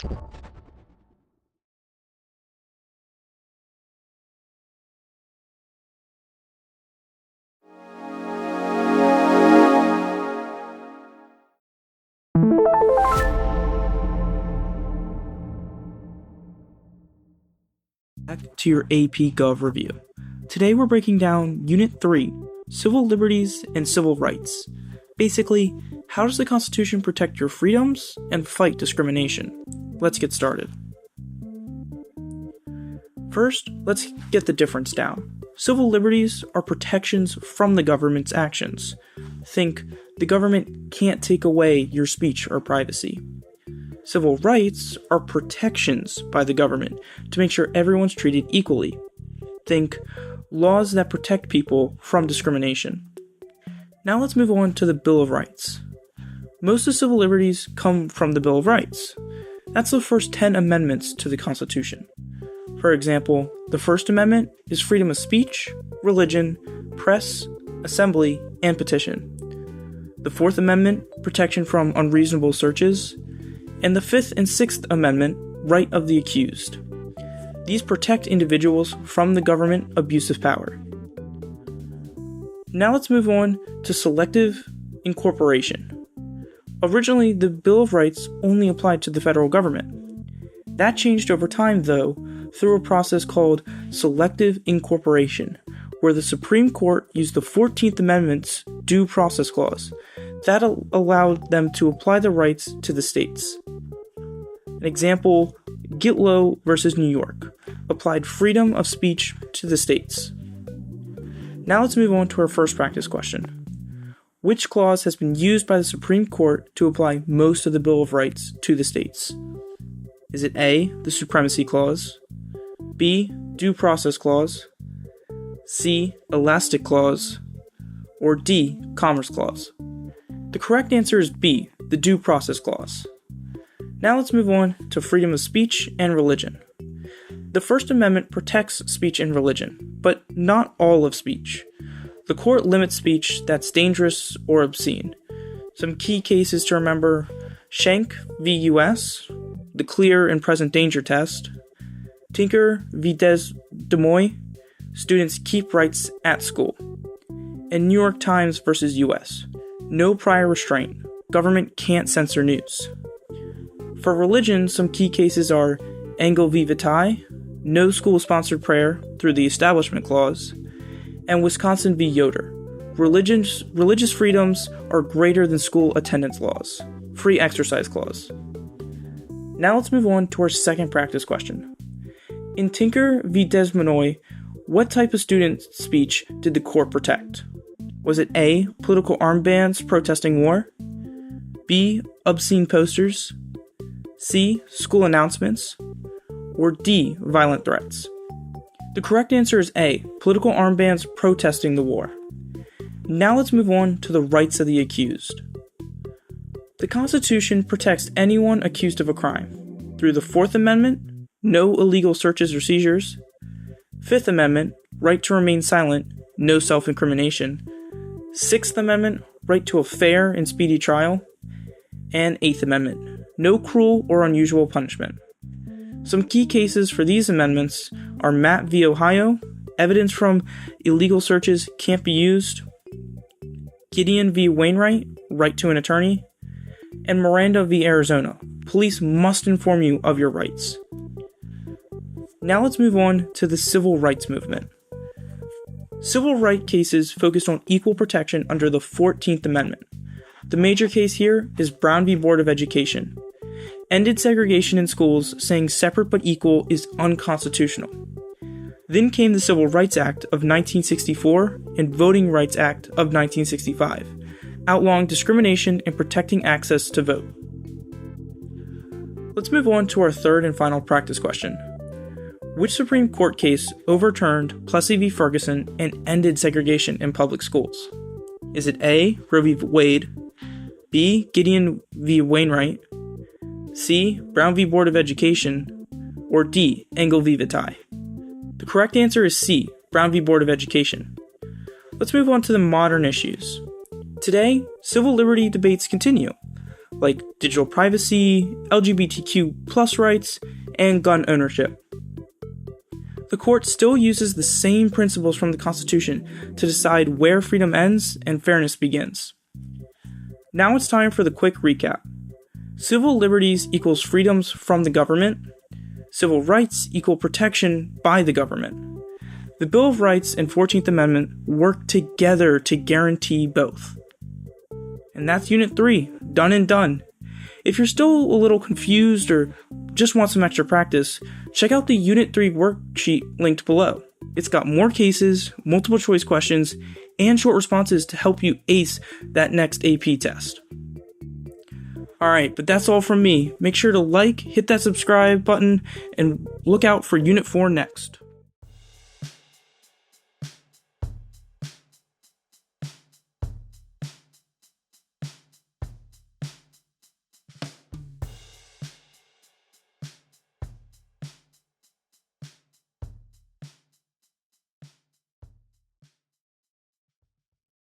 Back to your AP GOV review. Today we're breaking down Unit 3, Civil Liberties and Civil Rights. Basically, how does the Constitution protect your freedoms and fight discrimination? Let's get started. First, let's get the difference down. Civil liberties are protections from the government's actions. Think, the government can't take away your speech or privacy. Civil rights are protections by the government to make sure everyone's treated equally. Think, laws that protect people from discrimination. Now let's move on to the Bill of Rights. Most of civil liberties come from the Bill of Rights. That's the first 10 amendments to the Constitution. For example, the First Amendment is freedom of speech, religion, press, assembly, and petition. The Fourth Amendment, protection from unreasonable searches, and the Fifth and Sixth Amendment, right of the accused. These protect individuals from the government abuse of power. Now let's move on to selective incorporation. Originally, the Bill of Rights only applied to the federal government. That changed over time, though, through a process called selective incorporation, where the Supreme Court used the 14th Amendment's Due Process Clause. That allowed them to apply the rights to the states. An example, Gitlow versus New York, applied freedom of speech to the states. Now let's move on to our first practice question. Which clause has been used by the Supreme Court to apply most of the Bill of Rights to the states? Is it A, the Supremacy Clause, B, Due Process Clause, C, Elastic Clause, or D, Commerce Clause? The correct answer is B, the Due Process Clause. Now let's move on to freedom of speech and religion. The First Amendment protects speech and religion, but not all of speech. The court limits speech that's dangerous or obscene. Some key cases to remember: Schenck v. U.S., the Clear and Present Danger Test, Tinker v. Des Moines, Students Keep Rights at School, and New York Times versus U.S., No Prior Restraint, Government Can't Censor News. For religion, some key cases are Engel v. Vitae, No School-Sponsored Prayer through the Establishment Clause, and Wisconsin v. Yoder. Religious freedoms are greater than school attendance laws. Free Exercise Clause. Now let's move on to our second practice question. In Tinker v. Des Moines, what type of student speech did the court protect? Was it A, political armbands protesting war, B, obscene posters, C, school announcements, or D, violent threats? The correct answer is A, political armbands protesting the war. Now let's move on to the rights of the accused. The Constitution protects anyone accused of a crime through the Fourth Amendment, no illegal searches or seizures, Fifth Amendment, right to remain silent, no self-incrimination, Sixth Amendment, right to a fair and speedy trial, and Eighth Amendment, no cruel or unusual punishment. Some key cases for these amendments are Matt v. Ohio, evidence from illegal searches can't be used, Gideon v. Wainwright, right to an attorney, and Miranda v. Arizona, police must inform you of your rights. Now let's move on to the civil rights movement. Civil rights cases focused on equal protection under the 14th Amendment. The major case here is Brown v. Board of Education. Ended segregation in schools, saying separate but equal is unconstitutional. Then came the Civil Rights Act of 1964 and Voting Rights Act of 1965, outlawing discrimination and protecting access to vote. Let's move on to our third and final practice question. Which Supreme Court case overturned Plessy v. Ferguson and ended segregation in public schools? Is it A, Roe v. Wade, B, Gideon v. Wainwright, C, Brown v. Board of Education, or D, Engel v. Vitae? The correct answer is C, Brown v. Board of Education. Let's move on to the modern issues. Today, civil liberty debates continue. like digital privacy, LGBTQ plus rights, and gun ownership. The court still uses the same principles from the Constitution to decide where freedom ends and fairness begins. Now it's time for the quick recap. Civil liberties equals freedoms from the government. Civil rights equal protection by the government. The Bill of Rights and 14th Amendment work together to guarantee both. And that's Unit 3, done and done. If you're still a little confused or just want some extra practice, check out the Unit 3 worksheet linked below. It's got more cases, multiple choice questions, and short responses to help you ace that next AP test. Alright, but that's all from me. Make sure to hit that subscribe button, and look out for Unit 4 next.